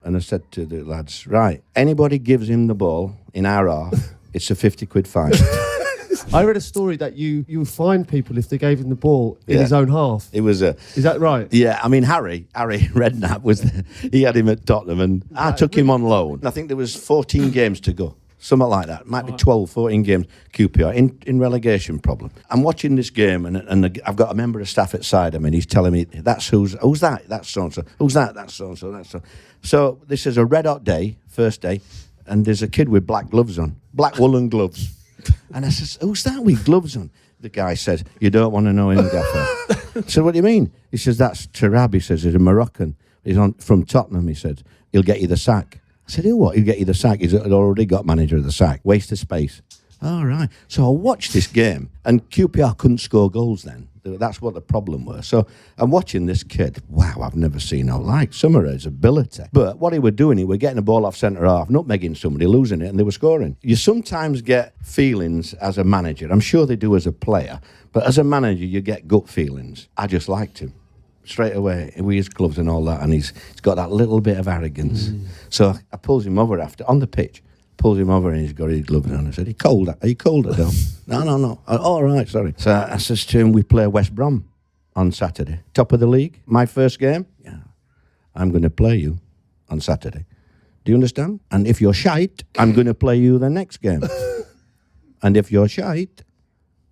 and I said to the lads, right, anybody gives him the ball in our half, it's a 50 quid fine. I read a story that you fined people if they gave him the ball in his own half. It was a... Is that right? Yeah, I mean, Harry Redknapp he had him at Tottenham, and I took him on loan. I think there was 14 games to go. Something like that. Might be 12, 14 games, QPR, in relegation problem. I'm watching this game, and I've got a member of staff outside him, and he's telling me, who's that? That's so-and-so. Who's that? That's so-and-so. That's so. So this is a red-hot day, first day, and there's a kid with black gloves on, black woolen gloves. And I says, who's that with gloves on? The guy says, you don't want to know him, Gaffer. I said, what do you mean? He says, that's Taarabt. He says, he's a Moroccan. He's from Tottenham, he said. He'll get you the sack. I said, what? He'll get you the sack. He's already got manager of the sack. Waste of space. All right. So I watched this game, and QPR couldn't score goals then. That's what the problem was. So I'm watching this kid. Wow, I've never seen no like. Summer's ability. But what he were doing, he were getting a ball off centre half, nutmegging somebody, losing it, and they were scoring. You sometimes get feelings as a manager. I'm sure they do as a player. But as a manager, you get gut feelings. I just liked him. Straight away, with his gloves and all that, and he's got that little bit of arrogance. So I pulls him over on the pitch, pulls him over, and he's got his gloves on. I said, Are you cold, Adel? No. All right, sorry. So I says to him, we play West Brom on Saturday. Top of the league, my first game. Yeah, I'm going to play you on Saturday. Do you understand? And if you're shite, I'm going to play you the next game. And if you're shite,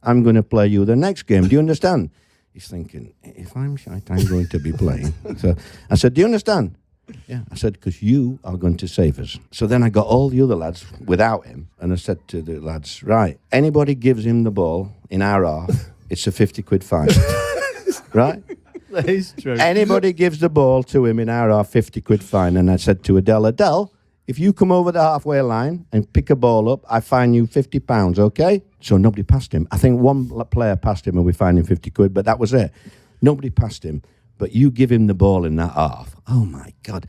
I'm going to play you the next game. Do you understand? He's thinking, if I'm shite, I'm going to be playing. So I said, do you understand? Yeah. I said, because you are going to save us. So then I got all the other lads without him, and I said to the lads, right, anybody gives him the ball in our half, it's a 50 quid fine. Right? That is true. Anybody gives the ball to him in our half, 50 quid fine. And I said to Adel, if you come over the halfway line and pick a ball up, I fine you £50, okay? So nobody passed him. I think one player passed him and we fined him 50 quid, but that was it. Nobody passed him. But you give him the ball in that half. Oh, my God.